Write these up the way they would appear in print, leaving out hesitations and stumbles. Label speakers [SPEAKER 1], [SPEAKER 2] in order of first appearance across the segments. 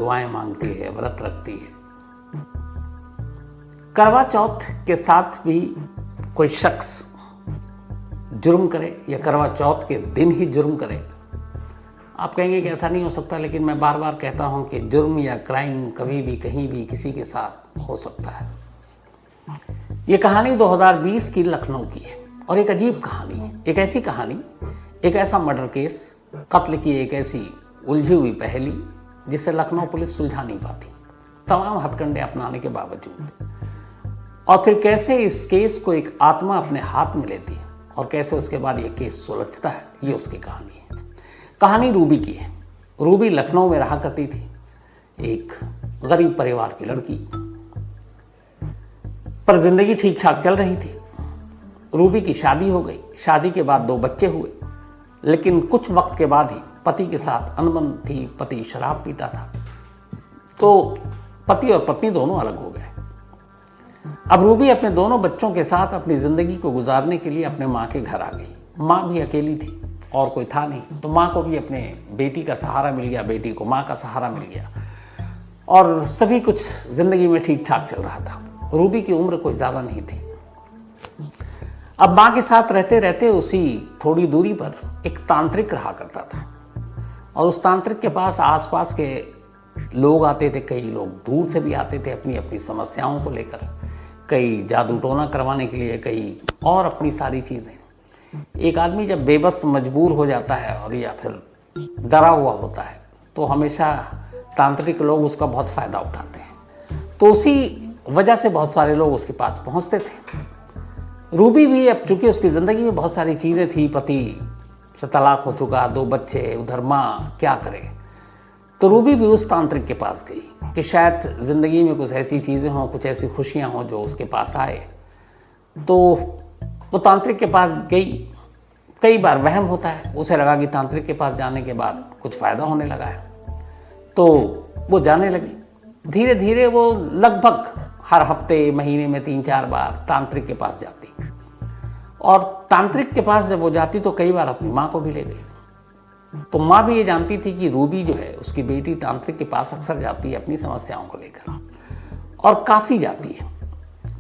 [SPEAKER 1] दुआएं मांगती है, व्रत रखती है। करवा चौथ के साथ भी कोई शख्स जुर्म करे या करवा चौथ के दिन ही जुर्म करे, आप कहेंगे कि ऐसा नहीं हो सकता, लेकिन मैं बार बार कहता हूं कि जुर्म या क्राइम कभी भी कहीं भी किसी के साथ हो सकता है। ये कहानी 2020 की लखनऊ की है और एक अजीब कहानी है। एक ऐसी कहानी, एक ऐसा मर्डर केस, कत्ल की एक ऐसी उलझी हुई पहेली जिसे लखनऊ पुलिस सुलझा नहीं पाती, तमाम हथकंडे अपनाने के बावजूद। और फिर कैसे इस केस को एक आत्मा अपने हाथ में लेती है और कैसे उसके बाद ये केस सुलझता है, ये उसकी कहानी है। कहानी रूबी की है। रूबी लखनऊ में रहा करती थी, एक गरीब परिवार की लड़की, पर जिंदगी ठीक ठाक चल रही थी। रूबी की शादी हो गई, शादी के बाद 2 बच्चे हुए, लेकिन कुछ वक्त के बाद ही पति के साथ अनबन थी। पति शराब पीता था, तो पति और पत्नी दोनों अलग हो गए। अब रूबी अपने दोनों बच्चों के साथ अपनी जिंदगी को गुजारने के लिए अपने माँ के घर आ गई। माँ भी अकेली थी और कोई था नहीं, तो माँ को भी अपने बेटी का सहारा मिल गया, बेटी को माँ का सहारा मिल गया और सभी कुछ जिंदगी में ठीक ठाक चल रहा था। रूबी की उम्र कोई ज़्यादा नहीं थी। अब माँ के साथ रहते रहते उसी थोड़ी दूरी पर एक तांत्रिक रहा करता था और उस तांत्रिक के पास आसपास के लोग आते थे। कई लोग दूर से भी आते थे अपनी अपनी समस्याओं को लेकर, कई जादू टोना करवाने के लिए, कई और अपनी सारी चीज़ें। एक आदमी जब बेबस मजबूर हो जाता है और या फिर डरा हुआ होता है, तो हमेशा तांत्रिक लोग उसका बहुत फ़ायदा उठाते हैं। तो उसी वजह से बहुत सारे लोग उसके पास पहुंचते थे। रूबी भी, अब चूंकि उसकी ज़िंदगी में बहुत सारी चीज़ें थी, पति से तलाक हो चुका, 2 बच्चे, उधर माँ, क्या करे, तो रूबी भी उस तांत्रिक के पास गई कि शायद ज़िंदगी में कुछ ऐसी चीज़ें हों, कुछ ऐसी खुशियाँ हों जो उसके पास आए। तो वो तांत्रिक के पास गई। कई बार वहम होता है, उसे लगा कि तांत्रिक के पास जाने के बाद कुछ फ़ायदा होने लगा है, तो वो जाने लगी। धीरे धीरे वो लगभग हर हफ्ते, महीने में 3-4 बार तांत्रिक के पास जाती और तांत्रिक के पास जब वो जाती तो कई बार अपनी माँ को भी ले गई। तो माँ भी ये जानती थी कि रूबी जो है, उसकी बेटी तांत्रिक के पास अक्सर जाती है अपनी समस्याओं को लेकर और काफ़ी जाती है,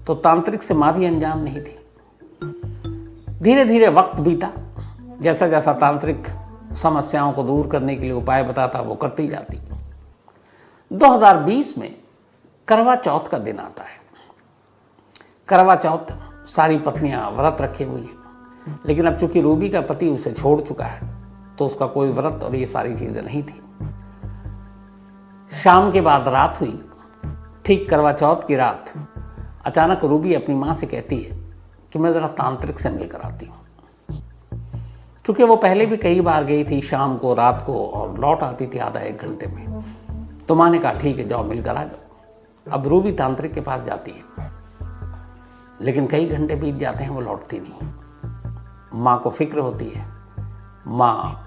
[SPEAKER 1] तो तांत्रिक से माँ भी अनजान नहीं थी। धीरे धीरे वक्त बीता, जैसा जैसा तांत्रिक समस्याओं को दूर करने के लिए उपाय बताता वो करती जाती। 2020 में करवा चौथ का दिन आता है। करवा चौथ सारी पत्नियां व्रत रखे हुई हैं, लेकिन अब चूंकि रूबी का पति उसे छोड़ चुका है तो उसका कोई व्रत और ये सारी चीजें नहीं थी। शाम के बाद रात हुई। ठीक करवा चौथ की रात अचानक रूबी अपनी माँ से कहती है कि मैं ज़रा तांत्रिक से मिलकर आती हूँ। चूँकि वो पहले भी कई बार गई थी, शाम को, रात को, और लौट आती थी आधा 1 घंटे में। तो माँ ने कहा ठीक है, जाओ मिलकर आ जाओ। अब रूबी तांत्रिक के पास जाती है, लेकिन कई घंटे बीत जाते हैं, वो लौटती नहीं। माँ को फिक्र होती है। माँ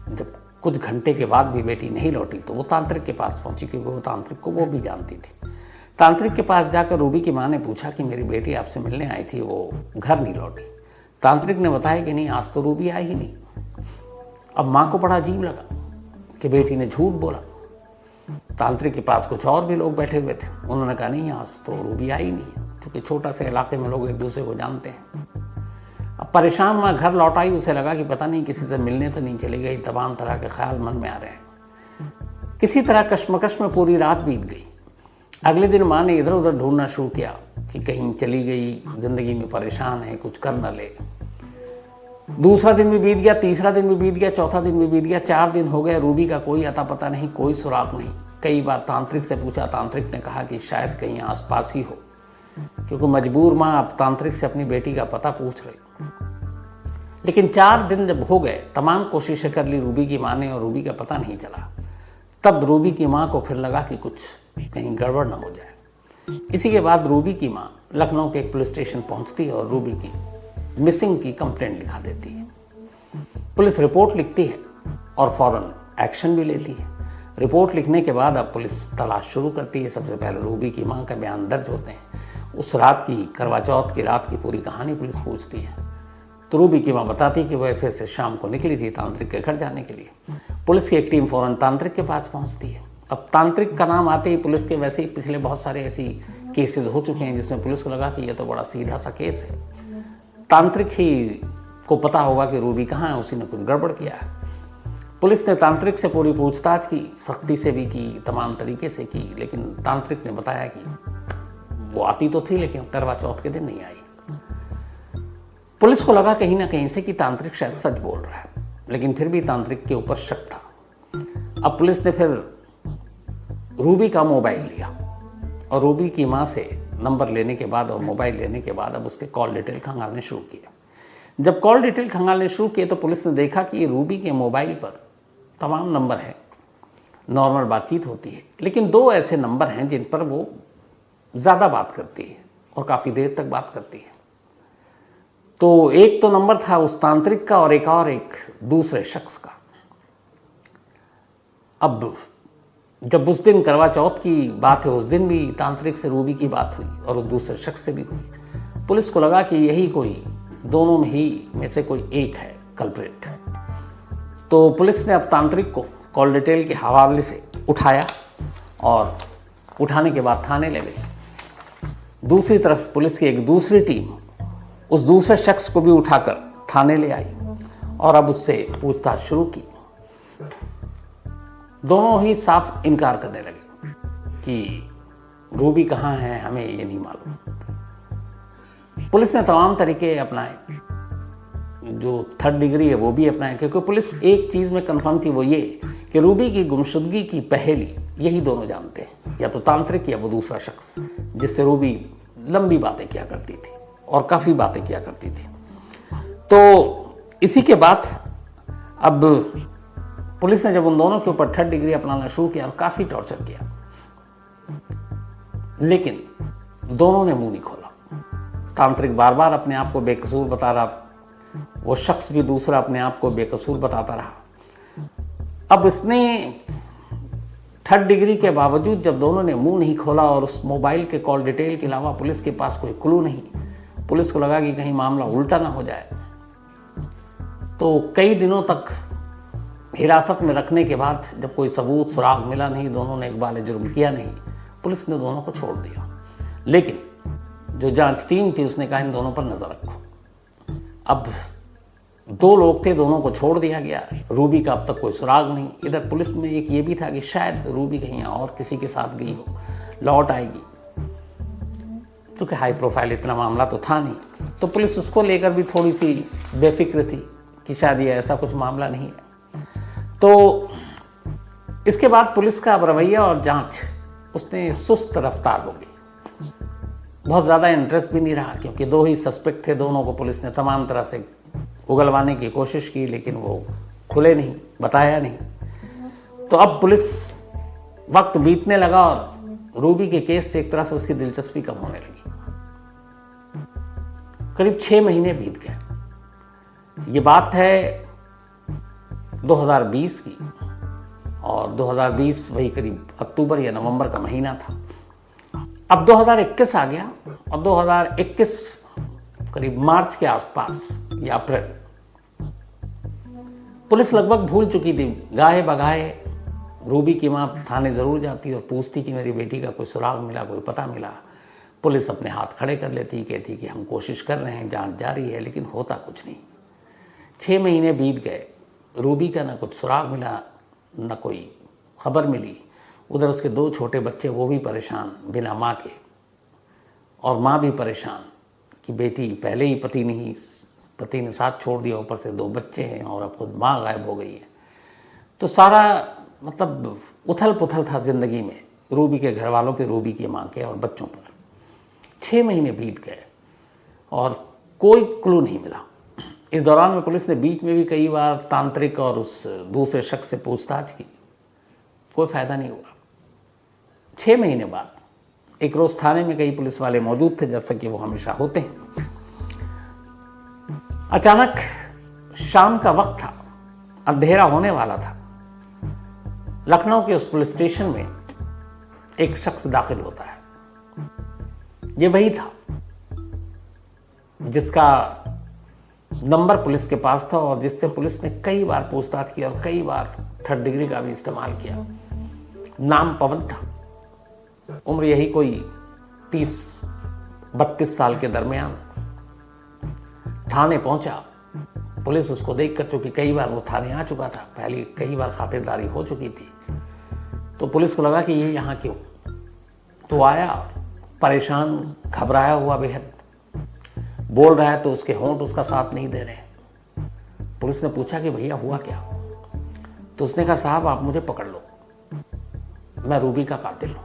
[SPEAKER 1] जब कुछ घंटे के बाद भी बेटी नहीं लौटी तो वो तांत्रिक के पास पहुंची, क्योंकि वो तांत्रिक को वो भी जानती थी। तांत्रिक के पास जाकर रूबी की माँ ने पूछा कि मेरी बेटी आपसे मिलने आई थी, वो घर नहीं लौटी। तांत्रिक ने बताया कि नहीं, आज तो रूबी आई ही नहीं। अब माँ को बड़ा अजीब लगा कि बेटी ने झूठ बोला। तांत्रिक के पास कुछ और भी लोग बैठे हुए थे, उन्होंने कहा नहीं, आज तो रूबी आई नहीं है, क्योंकि छोटा से इलाके में लोग एक दूसरे को जानते हैं। अब परेशान माँ घर लौट आई। उसे लगा कि पता नहीं किसी से मिलने तो नहीं चली गई। तमाम तरह के ख्याल मन में आ रहे हैं। किसी तरह कश्मकश में पूरी रात बीत गई। अगले दिन माँ ने इधर उधर ढूंढना शुरू किया कि कहीं चली गई, जिंदगी में परेशान है, कुछ कर न ले। दूसरा दिन भी बीत गया, तीसरा दिन भी बीत गया, चौथा दिन भी बीत गया, 4 दिन हो गए। रूबी का कोई अता पता नहीं, कोई सुराग नहीं। कई बार तांत्रिक से पूछा, तांत्रिक ने कहा कि शायद कहीं आसपास ही हो, क्योंकि मजबूर माँ अब तांत्रिक से अपनी बेटी का पता पूछ रही। लेकिन 4 दिन जब हो गए, तमाम कोशिशें कर ली रूबी की माँ ने और रूबी का पता नहीं चला। तब रूबी की माँ को फिर लगा कि कुछ कहीं गड़बड़ ना हो जाए। इसी के बाद रूबी की माँ लखनऊ के एक पुलिस स्टेशन पहुंचती है और रूबी की मिसिंग की कंप्लेंट लिखा देती है। पुलिस रिपोर्ट लिखती है और फौरन एक्शन भी लेती है। रिपोर्ट लिखने के बाद अब पुलिस तलाश शुरू करती है। सबसे पहले रूबी की माँ का बयान दर्ज होते हैं। उस रात की, करवा चौथ की रात की पूरी कहानी पुलिस पूछती है। तो रूबी की माँ बताती कि वो ऐसे ऐसे शाम को निकली थी तांत्रिक के घर जाने के लिए। पुलिस की एक टीम फौरन तांत्रिक के पास पहुंचती है अब तांत्रिक का नाम आते ही पुलिस के वैसे ही पिछले बहुत सारे ऐसी केसेस हो चुके हैं जिसमें पुलिस को लगा कि ये तो बड़ा सीधा सा केस है, तांत्रिक ही को पता होगा कि रूबी कहाँ है, उसी ने कुछ गड़बड़ किया है। पुलिस ने तांत्रिक से पूरी पूछताछ की, सख्ती से भी की, तमाम तरीके से की, लेकिन तांत्रिक ने बताया कि वो आती तो थी लेकिन करवा चौथ के दिन नहीं आई। पुलिस को लगा कहीं ना कहीं से कि तांत्रिक शायद सच बोल रहा है, लेकिन फिर भी तांत्रिक के ऊपर शक था। अब पुलिस ने फिर रूबी का मोबाइल लिया और रूबी की माँ से नंबर लेने के बाद और मोबाइल लेने के बाद अब उसके कॉल डिटेल खंगालने शुरू किए। जब कॉल डिटेल खंगालने शुरू किए तो पुलिस ने देखा कि रूबी के मोबाइल पर तमाम नंबर हैं, नॉर्मल बातचीत होती है, लेकिन 2 ऐसे नंबर हैं जिन पर वो ज़्यादा बात करती है और काफ़ी देर तक बात करती है। तो एक तो नंबर था उस तांत्रिक का और एक दूसरे शख्स का। अब जब उस दिन करवा चौथ की बात है, उस दिन भी तांत्रिक से रूबी की बात हुई और उस दूसरे शख्स से भी हुई। पुलिस को लगा कि यही कोई दोनों में से कोई एक है कल्प्रिट। तो पुलिस ने अब तांत्रिक को कॉल डिटेल के हवाले से उठाया और उठाने के बाद थाने ले गई। दूसरी तरफ पुलिस की एक दूसरी टीम उस दूसरे शख्स को भी उठाकर थाने ले आई और अब उससे पूछताछ शुरू की। दोनों ही साफ इनकार करने लगे कि रूबी कहाँ है, हमें ये नहीं मालूम। पुलिस ने तमाम तरीके अपनाए, जो 3rd डिग्री है वो भी अपनाए, क्योंकि पुलिस एक चीज़ में कंफर्म थी, वो ये कि रूबी की गुमशुदगी की पहेली यही दोनों जानते हैं, या तो तांत्रिक या वो दूसरा शख्स जिससे रूबी लंबी बातें किया करती थी और काफ़ी बातें किया करती थी। तो इसी के बाद अब पुलिस ने जब उन दोनों के ऊपर 3rd डिग्री अपनाना शुरू किया और काफ़ी टॉर्चर किया, लेकिन दोनों ने मुंह नहीं खोला। तांत्रिक बार बार अपने आप को बेकसूर बता रहा, वो शख्स भी दूसरा अपने आप को बेकसूर बताता रहा। अब इसने 3rd डिग्री के बावजूद जब दोनों ने मुंह नहीं खोला और उस मोबाइल के कॉल डिटेल के अलावा पुलिस के पास कोई क्लू नहीं, पुलिस को लगा कि कहीं मामला उल्टा ना हो जाए। तो कई दिनों तक हिरासत में रखने के बाद जब कोई सबूत सुराग मिला नहीं, दोनों ने इकबाल जुर्म किया नहीं, पुलिस ने दोनों को छोड़ दिया। लेकिन जो जांच टीम थी उसने कहा इन दोनों पर नजर रखो। अब 2 लोग थे, दोनों को छोड़ दिया गया। रूबी का अब तक कोई सुराग नहीं। इधर पुलिस में एक ये भी था कि शायद रूबी कहीं और किसी के साथ गई हो, लौट आएगी, क्योंकि हाई प्रोफाइल इतना मामला तो था नहीं। तो पुलिस उसको लेकर भी थोड़ी सी बेफिक्र थी कि शायद ये ऐसा कुछ मामला नहीं है। तो इसके बाद पुलिस का अब रवैया और जांच उसने सुस्त रफ्तार हो गई। बहुत ज़्यादा इंटरेस्ट भी नहीं रहा, क्योंकि 2 ही सस्पेक्ट थे। दोनों को पुलिस ने तमाम तरह से उगलवाने की कोशिश की, लेकिन वो खुले नहीं, बताया नहीं। तो अब पुलिस वक्त बीतने लगा और रूबी के केस से एक तरह से उसकी दिलचस्पी कम होने लगी। करीब 6 महीने बीत गए। ये बात है 2020 की, और 2020 वही करीब अक्टूबर या नवंबर का महीना था। अब 2021 आ गया और 2021 करीब मार्च के आसपास या अप्रैल, पुलिस लगभग भूल चुकी थी। गाहे बगाहे रूबी की माँ थाने ज़रूर जाती और पूछती कि मेरी बेटी का कोई सुराग मिला, कोई पता मिला। पुलिस अपने हाथ खड़े कर लेती, कहती कि हम कोशिश कर रहे हैं, जांच जारी है, लेकिन होता कुछ नहीं। 6 महीने बीत गए, रूबी का ना कुछ सुराग मिला, ना कोई खबर मिली। उधर उसके 2 छोटे बच्चे, वो भी परेशान बिना माँ के, और माँ भी परेशान कि बेटी पहले ही पति ने साथ छोड़ दिया, ऊपर से 2 बच्चे हैं और अब खुद माँ गायब हो गई है। तो सारा मतलब उथल पुथल था ज़िंदगी में, रूबी के घर वालों के, रूबी की माँ के और बच्चों पर। 6 महीने बीत गए और कोई क्लू नहीं मिला। इस दौरान में पुलिस ने बीच में भी कई बार तांत्रिक और उस दूसरे शख्स से पूछताछ की, कोई फ़ायदा नहीं हुआ। 6 महीने बाद एक रोज़ थाने में कई पुलिस वाले मौजूद थे, जैसा कि वो हमेशा होते हैं। अचानक शाम का वक्त था, अंधेरा होने वाला था। लखनऊ के उस पुलिस स्टेशन में एक शख्स दाखिल होता है। ये वही था जिसका नंबर पुलिस के पास था और जिससे पुलिस ने कई बार पूछताछ की और कई बार 3rd डिग्री का भी इस्तेमाल किया। नाम पवन था, उम्र यही कोई 30-32 साल के दरमियान। थाने पहुंचा, पुलिस उसको देखकर, चूंकि कई बार वो थाने आ चुका था, पहले कई बार खातिरदारी हो चुकी थी, तो पुलिस को लगा कि ये यहाँ क्यों। तो आया परेशान, घबराया हुआ बेहद, बोल रहा है तो उसके होंठ उसका साथ नहीं दे रहे। पुलिस ने पूछा कि भैया हुआ क्या? तो उसने कहा साहब आप मुझे पकड़ लो, मैं रूबी का कातिल हूं।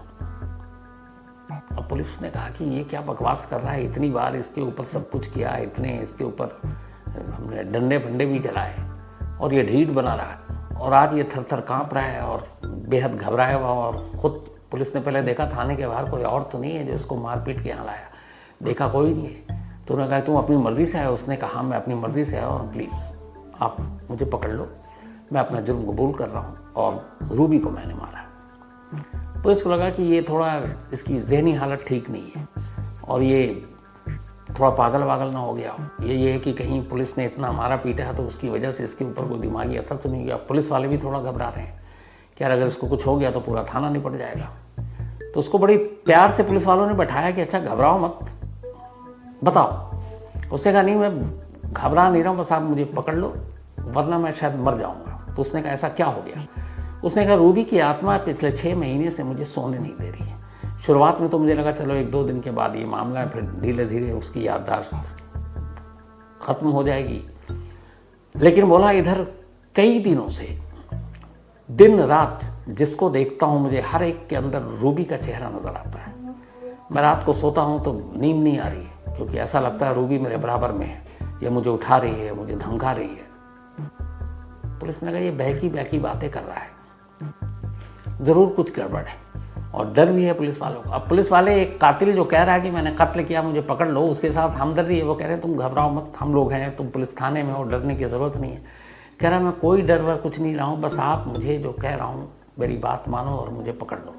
[SPEAKER 1] अब पुलिस ने कहा कि ये क्या बकवास कर रहा है, इतनी बार इसके ऊपर सब कुछ किया, इतने इसके ऊपर हमने डंडे फंडे भी चलाए और ये ढीठ बना रहा है, और आज ये थर थर कांप रहा है और बेहद घबराया हुआ। और खुद पुलिस ने पहले देखा थाने के बाहर कोई और तो नहीं है जो इसको मारपीट के यहाँ लाया, देखा कोई नहीं है। तो उन्होंने कहा तुम अपनी मर्जी से आए? उसने कहा हाँ मैं अपनी मर्जी से आया, और प्लीज़ आप मुझे पकड़ लो, मैं अपना जुर्म कबूल कर रहा हूँ और रूबी को मैंने मारा। पुलिस को लगा कि ये थोड़ा इसकी जहनी हालत ठीक नहीं है और ये थोड़ा पागल वागल ना हो गया हो। ये है कि कहीं पुलिस ने इतना मारा पीटा है तो उसकी वजह से इसके ऊपर कोई दिमागी असर तो नहीं गया। पुलिस वाले भी थोड़ा घबरा रहे हैं कि यार अगर इसको कुछ हो गया तो पूरा थाना निपट जाएगा। तो उसको बड़ी प्यार से पुलिस वालों ने बैठाया कि अच्छा घबराओ मत, बताओ। उसने कहा नहीं मैं घबरा नहीं रहा हूँ, बस आप मुझे पकड़ लो वरना मैं शायद मर जाऊँगा। तो उसने कहा ऐसा क्या हो गया? उसने कहा रूबी की आत्मा पिछले 6 महीने से मुझे सोने नहीं दे रही है। शुरुआत में तो मुझे लगा चलो 1-2 दिन के बाद ये मामला है, फिर धीरे धीरे उसकी याददाश्त खत्म हो जाएगी, लेकिन बोला इधर कई दिनों से दिन रात जिसको देखता हूँ मुझे हर एक के अंदर रूबी का चेहरा नजर आता है। मैं रात को सोता हूँ तो नींद नहीं आ रही है क्योंकि ऐसा लगता है रूबी मेरे बराबर में है, ये मुझे उठा रही है, मुझे धमका रही है। पुलिस ने कहा ये बहकी बहकी बातें कर रहा है, जरूर कुछ गड़बड़ है, और डर भी है पुलिस वालों को। अब पुलिस वाले एक कातिल जो कह रहा है कि मैंने कत्ल किया मुझे पकड़ लो, उसके साथ हमदर्दी है। वो कह रहे हैं तुम घबराओ मत, हम लोग हैं, तुम पुलिस थाने में हो, डरने की ज़रूरत नहीं है। कह रहा मैं कोई डर वर कुछ नहीं रहा हूँ, बस आप मुझे जो कह रहा हूँ मेरी बात मानो और मुझे पकड़ लो।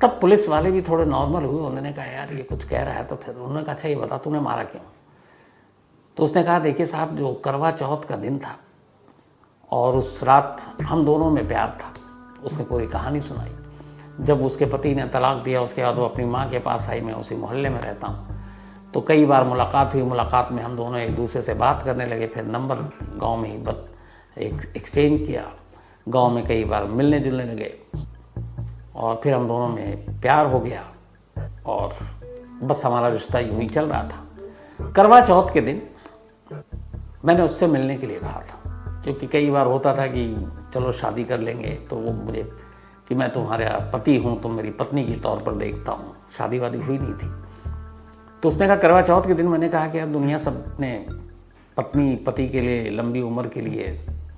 [SPEAKER 1] तब पुलिस वाले भी थोड़े नॉर्मल हुए, उन्होंने कहा यार ये कुछ कह रहा है। तो फिर उन्होंने कहा अच्छा ये बता तूने मारा क्यों? तो उसने कहा देखिए साहब जो करवा चौथ का दिन था और उस रात हम दोनों में प्यार था। उसने पूरी कहानी सुनाई। जब उसके पति ने तलाक दिया उसके बाद वो अपनी माँ के पास आई, मैं उसी मोहल्ले में रहता हूँ, तो कई बार मुलाकात हुई। मुलाकात में हम दोनों एक दूसरे से बात करने लगे, फिर नंबर गांव में ही एक्सचेंज किया, गांव में कई बार मिलने जुलने लगे और फिर हम दोनों में प्यार हो गया और बस हमारा रिश्ता यूं ही चल रहा था। करवा चौथ के दिन मैंने उससे मिलने के लिए कहा था क्योंकि कई बार होता था कि चलो शादी कर लेंगे, तो वो मुझे कि मैं तुम्हारा पति हूँ, तुम मेरी पत्नी के तौर पर देखता हूँ, शादी वादी हुई नहीं थी। तो उसने कहा करवा चौथ के दिन मैंने कहा कि यार दुनिया सब ने पत्नी पति के लिए लंबी उम्र के लिए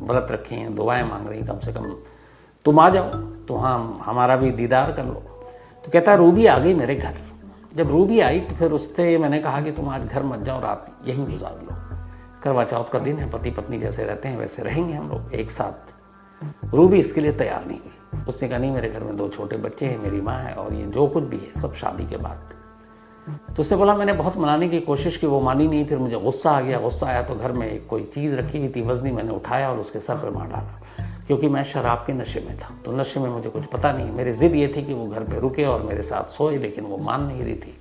[SPEAKER 1] व्रत रखे हैं, दुआएं मांग रही, कम से कम तुम आ जाओ तो हाँ हमारा भी दीदार कर लो। तो कहता है रूबी आ गई मेरे घर। जब रूबी आई तो फिर उससे मैंने कहा कि तुम आज घर मत जाओ, रात यहीं गुजार लो, करवा चौथ का दिन है, पति पत्नी जैसे रहते हैं वैसे रहेंगे हम लोग एक साथ। रूबी इसके लिए तैयार नहीं हुई। उसने कहा नहीं मेरे घर में 2 छोटे बच्चे हैं, मेरी माँ है और ये जो कुछ भी है सब शादी के बाद। तो उसने बोला मैंने बहुत मनाने की कोशिश की, वो मानी नहीं। फिर मुझे गुस्सा आ गया। गुस्सा आया तो घर में कोई चीज़ रखी हुई थी वजनी, मैंने उठाया और उसके सर पर मार डाला क्योंकि मैं शराब के नशे में था। तो नशे में मुझे कुछ पता नहीं, मेरी जिद ये थी कि वो घर पे रुके और मेरे साथ सोए, लेकिन वो मान नहीं रही थी।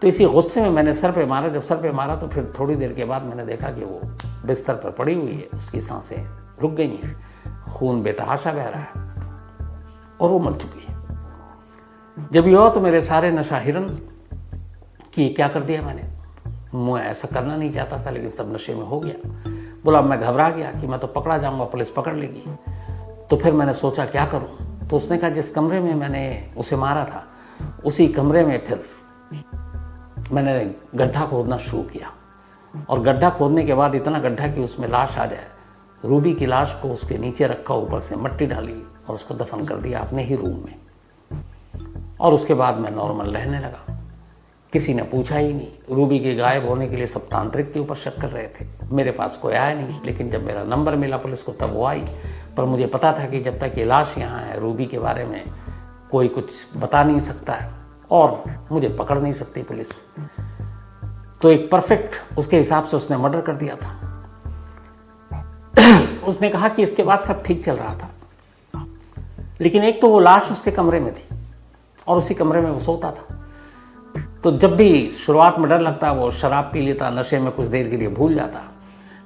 [SPEAKER 1] तो इसी गुस्से में मैंने सर पे मारा। जब सर पे मारा तो फिर थोड़ी देर के बाद मैंने देखा कि वो बिस्तर पर पड़ी हुई है, उसकी सांसें रुक गई हैं, खून बेतहाशा बह रहा है और वो मर चुकी है। जब ये हुआ तो मेरे सारे नशा हिरन कि क्या कर दिया मैंने, मैं ऐसा करना नहीं चाहता था लेकिन सब नशे में हो गया। बोला मैं घबरा गया कि मैं तो पकड़ा जाऊंगा, पुलिस पकड़ लेगी। तो फिर मैंने सोचा क्या करूं। तो उसने कहा जिस कमरे में मैंने उसे मारा था उसी कमरे में फिर मैंने गड्ढा खोदना शुरू किया और गड्ढा खोदने के बाद इतना गड्ढा कि उसमें लाश आ जाए। रूबी की लाश को उसके नीचे रखा, ऊपर से मिट्टी डाली और उसको दफन कर दिया अपने ही रूम में। और उसके बाद मैं नॉर्मल रहने लगा, किसी ने पूछा ही नहीं। रूबी के गायब होने के लिए सब तांत्रिक के ऊपर शक कर रहे थे, मेरे पास कोई आया नहीं। लेकिन जब मेरा नंबर मिला पुलिस को तब वो आई। पर मुझे पता था कि जब तक ये लाश यहाँ है रूबी के बारे में कोई कुछ बता नहीं सकता है और मुझे पकड़ नहीं सकती पुलिस। तो एक परफेक्ट उसके हिसाब से उसने मर्डर कर दिया था। उसने कहा कि इसके बाद सब ठीक चल रहा था, लेकिन एक तो वो लाश उसके कमरे में थी और उसी कमरे में वो सोता था। तो जब भी शुरुआत में डर लगता, वो शराब पी लेता, नशे में कुछ देर के लिए भूल जाता।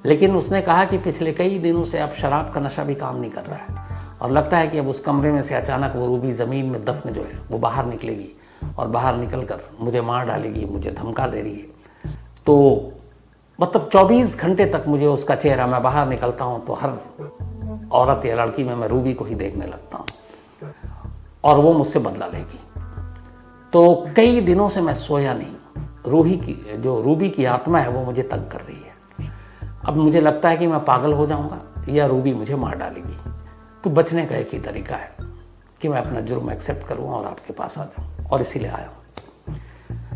[SPEAKER 1] लेकिन उसने कहा कि पिछले कई दिनों से अब शराब का नशा भी काम नहीं कर रहा है और लगता है कि अब उस कमरे में से अचानक वो रूबी ज़मीन में दफन जो है वो बाहर निकलेगी और बाहर निकलकर मुझे मार डालेगी, मुझे धमका दे रही है। तो मतलब 24 घंटे तक मुझे उसका चेहरा, मैं बाहर निकलता हूँ तो हर औरत या लड़की में मैं रूबी को ही देखने लगता हूँ और वो मुझसे बदला लेगी। तो कई दिनों से मैं सोया नहीं। रूबी की आत्मा है वो मुझे तंग कर रही है। अब मुझे लगता है कि मैं पागल हो जाऊंगा या रूबी मुझे मार डालेगी। तो बचने का एक ही तरीका है कि मैं अपना जुर्म एक्सेप्ट करूँ और आपके पास आ जाऊँ, और इसीलिए आया हूँ।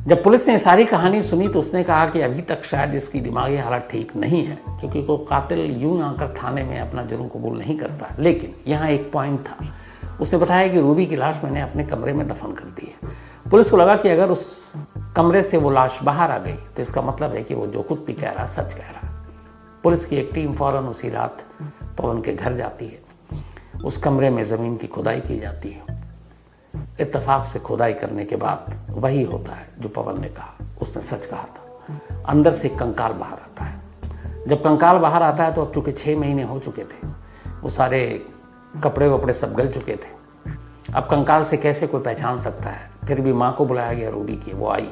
[SPEAKER 1] जब पुलिस ने सारी कहानी सुनी तो उसने कहा कि अभी तक शायद इसकी दिमागी हालत ठीक नहीं है, क्योंकि कोई कातिल यूं आकर थाने में अपना जुर्म कबूल नहीं करता। लेकिन यहाँ एक पॉइंट था। उसने बताया कि रूबी की लाश मैंने अपने कमरे में दफन कर दी है। पुलिस को लगा कि अगर उस कमरे से वो लाश बाहर आ गई तो इसका मतलब है कि वो जो कुछ भी कह रहा है सच कह रहा है। पुलिस की एक टीम फौरन उसी रात पवन के घर जाती है। उस कमरे में ज़मीन की खुदाई की जाती है। इत्तेफाक से खुदाई करने के बाद वही होता है जो पवन ने कहा, उसने सच कहा था। अंदर से कंकाल बाहर आता है। जब कंकाल बाहर आता है तो अब चूंकि 6 महीने हो चुके थे, वो सारे कपड़े वपड़े सब गल चुके थे। अब कंकाल से कैसे कोई पहचान सकता है। फिर भी माँ को बुलाया गया रूबी की, वो आई।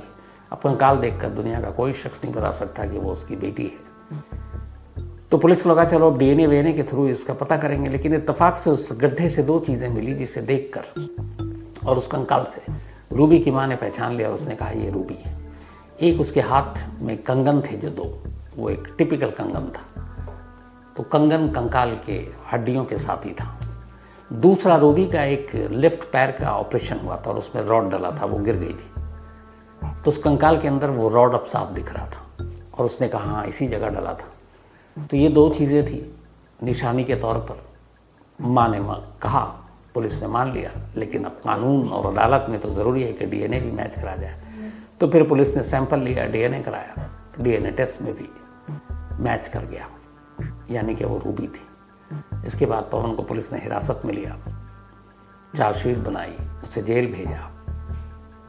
[SPEAKER 1] अब कंकाल देखकर दुनिया का कोई शख्स नहीं बता सकता कि वो उसकी बेटी है। तो पुलिस को लगा चलो अब डीएनए वीएनए के थ्रू इसका पता करेंगे। लेकिन इत्तेफाक से उस गड्ढे से 2 चीज़ें मिली जिसे देखकर और उस कंकाल से रूबी की माँ ने पहचान लिया और उसने कहा ये रूबी है। एक उसके हाथ में कंगन थे जो 2, वो एक टिपिकल कंगन था। तो कंगन कंकाल के हड्डियों के साथ ही था। दूसरा रूबी का एक लेफ्ट पैर का ऑपरेशन हुआ था और उसमें रॉड डला था, वो गिर गई थी। तो उस कंकाल के अंदर वो रॉड अब साफ दिख रहा था और उसने कहा हाँ इसी जगह डला था। तो ये 2 चीज़ें थी निशानी के तौर पर। माँ ने कहा, पुलिस ने मान लिया। लेकिन अब कानून और अदालत में तो ज़रूरी है कि डीएनए भी मैच करा जाए। तो फिर पुलिस ने सैंपल लिया, डीएनए कराया। डीएनए टेस्ट में भी मैच कर गया, यानी कि वो रूबी थी। इसके बाद पवन को पुलिस ने हिरासत में लिया, चार्जशीट बनाई, उसे जेल भेजा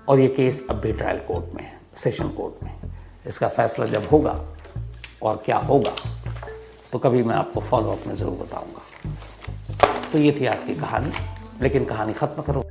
[SPEAKER 1] और ये केस अब भी ट्रायल कोर्ट में है, सेशन कोर्ट में। इसका फैसला जब होगा और क्या होगा तो कभी मैं आपको फॉलोअप में ज़रूर बताऊंगा। तो ये थी आज की कहानी। लेकिन कहानी ख़त्म करूँ